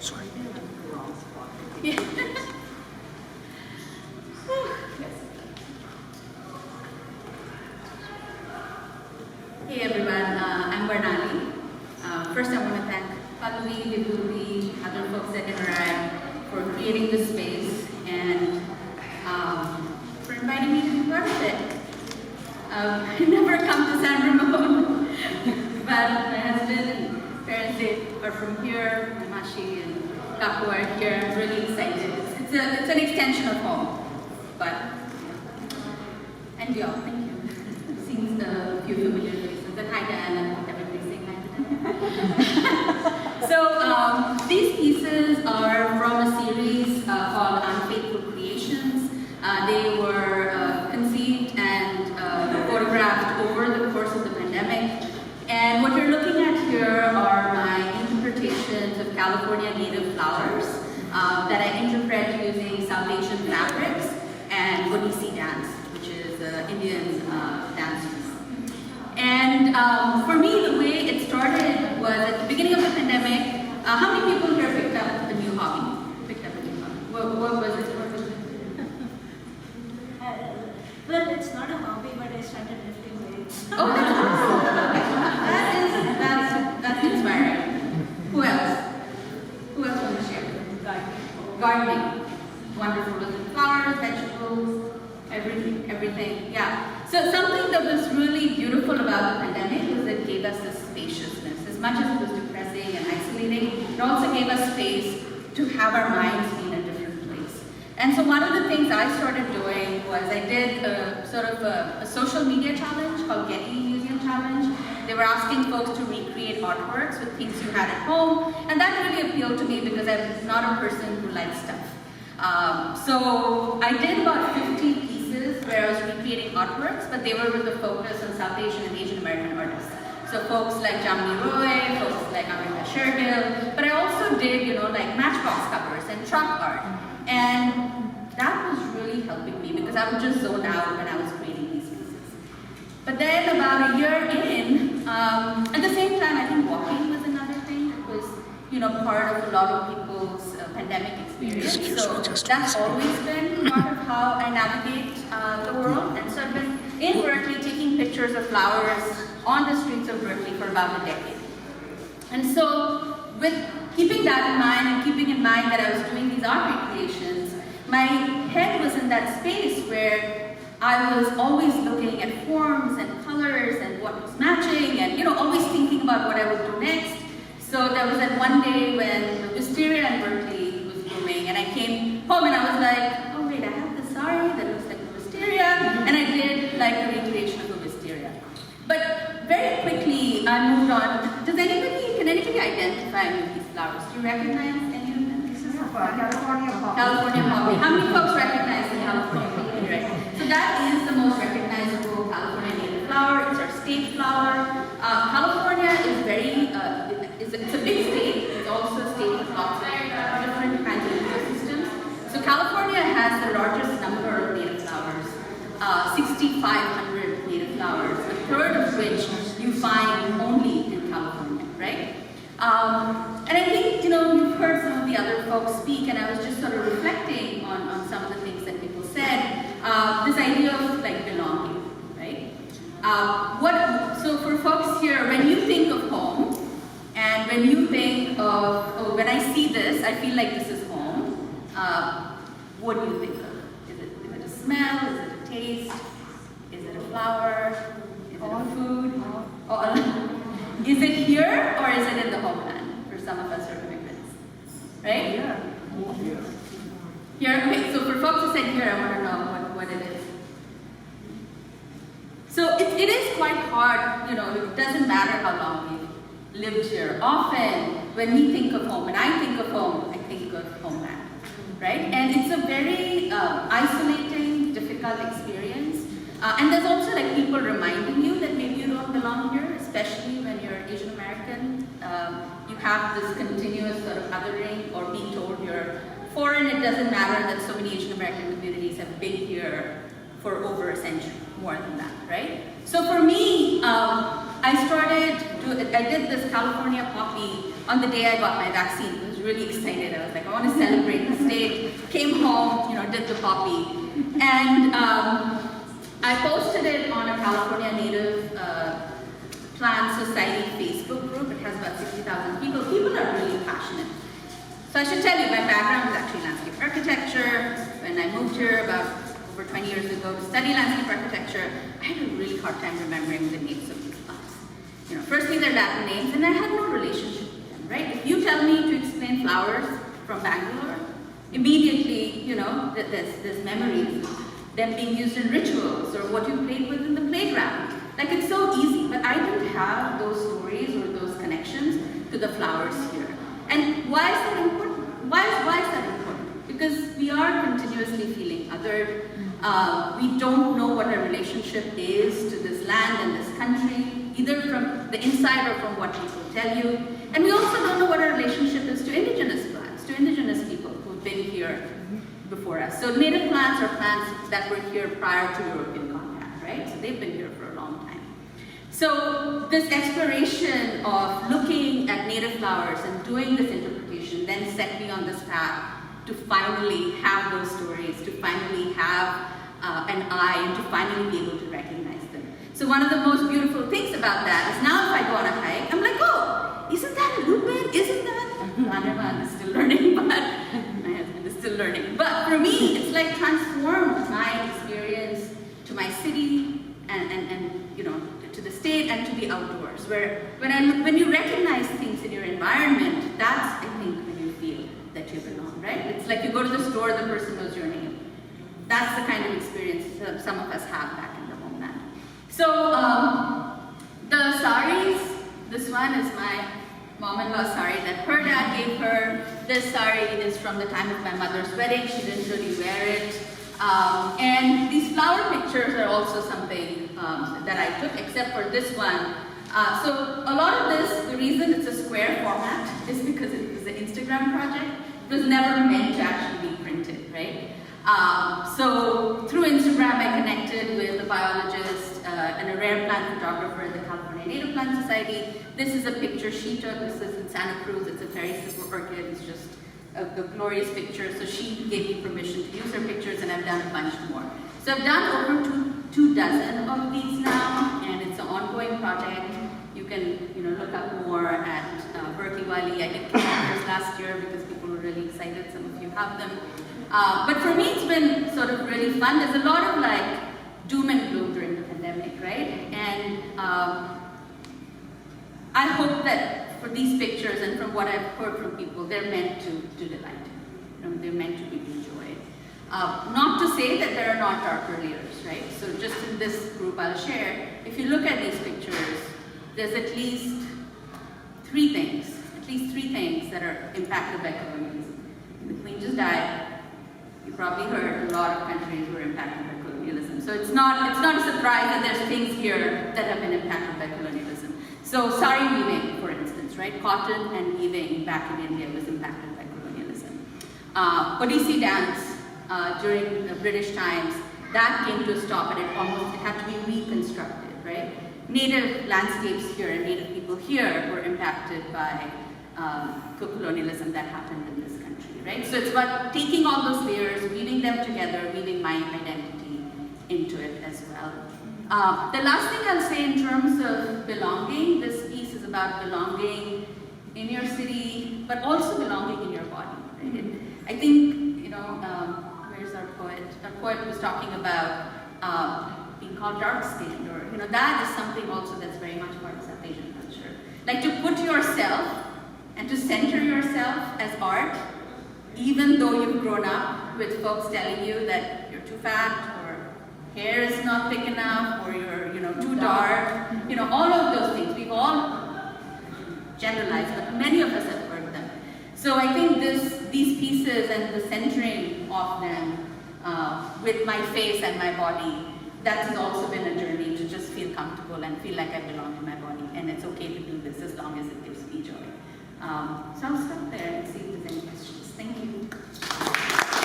Sorry. Yeah. Hey everyone, I'm Barnali. First I want to thank Pallavi, Vibhuti, other folks at NRI for creating this space and for inviting me to be part of it. I never come to San Ramon, but my husband and parents are from here, my Mashi and Kapu are here. I'm really excited. It's an extension of home, but and y'all, thank you. I've seen a few familiar faces. And hi Diana, everybody's saying hi to them. So these pieces are from a series called Unfaithful Creations. They were conceived and photographed over the course of the pandemic. And what you're looking at here are my interpretations of California native flowers that I interpret using South Asian fabrics and Odissi dance, which is Indian dance. And for me, the way it started was at the beginning of the pandemic. How many people here picked up a new hobby? What was it? Well, it's not a hobby, but I started lifting weights. Oh, that's inspiring. Who else? Who else want to share? Gardening. Wonderful. Was it flowers, vegetables, everything? Yeah. So something that was really beautiful about the pandemic was it gave us this spaciousness. As much as it was depressing and isolating, it also gave us space to have our minds be in a different place. And so one of the things I started doing was I did a social media challenge called Getty Museum Challenge. They were asking folks to recreate artworks with things you had at home, and that really appealed to me because I'm not a person who likes stuff. So I did about 50 pieces where I was recreating artworks, but they were with a focus on South Asian and Asian American artists. So folks like Jamni Roy, folks like Amrita Shergill, but I also did, like matchbox covers and truck art. And that was really helping me because I would just zone out when I was creating these pieces. But then about a year in, at the same time, I think walking was another thing that was, part of a lot of people's pandemic experience. So that's always been part of how I navigate the world. And so I've been in Berkeley taking pictures of flowers on the streets of Berkeley for about a decade. And so with keeping that in mind and keeping in mind that I was doing these art recreations, my head was in that space where I was always looking at forms and colors and what was matching and always thinking about what I would do next. So there was that one day when wisteria in Berkeley was blooming and I came home and I was like, oh wait, I have this sari that looks like a wisteria, and I did like a recreation of a wisteria. But very quickly I moved on. Can anybody identify any of these flowers? Do you recognize any of them? This is a California poppy. California poppy. How many folks recognize the California poppy, right? So that is the most recognizable California native flower. It's our state flower. California is it's a big state. It's also a state with lots of different kinds of ecosystems. So California has the largest number of native flowers, 6,500 native flowers, a third of which you find only in California, right? And I think, you've heard some of the other folks speak, and I was just sort of reflecting on some of the things that people said. This idea of belonging, right? So for folks here, when you think of home, and when you think of, when I see this, I feel like this is home, what do you think of? Is it a smell? Is it a taste? Is it a flower? Is it a food? Is it here or is it in the homeland? For some of us who are immigrants, right? Yeah. Here, okay, so for folks who said here, I want to know what it is. So it is quite hard, it doesn't matter how long we've lived here. Often, when we think of home, when I think of home, I think of homeland, right? And it's a very isolating, difficult experience. And there's also people reminding you that maybe you don't belong here, especially when you're Asian American. You have this continuous sort of othering or being told you're foreign. It doesn't matter that so many Asian American communities have been here for over a century, more than that, right? So for me, I did this California poppy on the day I got my vaccine. It was was really excited. I was like, I want to celebrate the state. Came home, did the poppy. And I posted it on a California Native Plant Society Facebook group. It has about 60,000 people. People are really passionate. So I should tell you, my background is actually landscape architecture. When I moved here about over 20 years ago to study landscape architecture, I had a really hard time remembering the names of these plants. Firstly, they're Latin names, and I had no relationship with them, right? If you tell me to explain flowers from Bangalore, immediately, there's memories of them being used in rituals or what you played with in the playground. Like, it's so easy, but I didn't have those stories or those connections to the flowers here. And why is that important? Why is that important? Because we are continuously feeling othered. We don't know what our relationship is to this land and this country, either from the inside or from what people tell you. And we also don't know what our relationship is to indigenous plants, to indigenous people who've been here before us. So native plants are plants that were here prior to European contact, right? So they've been here for a long time. So this exploration of looking at native flowers and doing this interpretation then set me on this path to finally have those stories, to finally have an eye, and to finally be able to recognize them. So one of the most beautiful things about that is now if I go on a hike, I'm like, oh, isn't that a lupin? Isn't that? Anirban is still learning, but my husband is still learning. But for me, it's like transformed my experience to my city and to the state and to the outdoors, where when you recognize things in your environment, that's, I think, when you feel that you belong, right? It's like you go to the store, the person knows your name. That's the kind of experience that some of us have back in the homeland. So the saris, this one is my mom-in-law sari that her dad gave her. This sari is from the time of my mother's wedding. She didn't really wear it. And these flower pictures are also something that I took, except for this one. So a lot of this, the reason it's a square format is because it was an Instagram project. It was never meant to actually be printed, right? So through Instagram, I connected with a biologist and a rare plant photographer at the California Native Plant Society. This is a picture she took. This is in Santa Cruz. It's a very simple orchid. It's just a glorious picture. So she gave me permission to use her pictures, and I've done a bunch more. So I've done over two dozen of these now, and it's an ongoing project. You can look up more at Berkeley Valley. I did calendars last year because people were really excited. Some of you have them. But for me, it's been sort of really fun. There's a lot of like doom and gloom during the pandemic, right? And I hope that for these pictures and from what I've heard from people, they're meant to delight. They're meant to be enjoyed. Not to say that there are not darker layers, right? So just in this group I'll share, if you look at these pictures, there's at least three things that are impacted by colonialism. The Queen just died. You probably heard a lot of countries were impacted by colonialism. So it's not a surprise that there's things here that have been impacted by colonialism. So sari weaving, for instance, right? Cotton and weaving back in India was impacted by colonialism. Odissi dance during the British times, that came to a stop and it had to be reconstructed, right? Native landscapes here and native people here were impacted by colonialism that happened in this country, right? So it's about taking all those layers, weaving them together, weaving my identity into it as well. The last thing I'll say in terms of belonging, this piece is about belonging in your city, but also belonging in your body, right? I think, where's our poet? Our poet was talking about being called dark-skinned, or, that is something also that's very much part of South Asian culture. Like to put yourself and to center yourself as art, even though you've grown up with folks telling you that you're too fat, or hair is not thick enough, or you're too dark, all of those things. We've all generalized, but many of us have heard them. So I think these pieces and the centering of them with my face and my body, that has also been a journey to just feel comfortable and feel like I belong to my body, and it's okay to do this as long as it gives me joy. So I'll stop there and see if there's any questions. Thank you.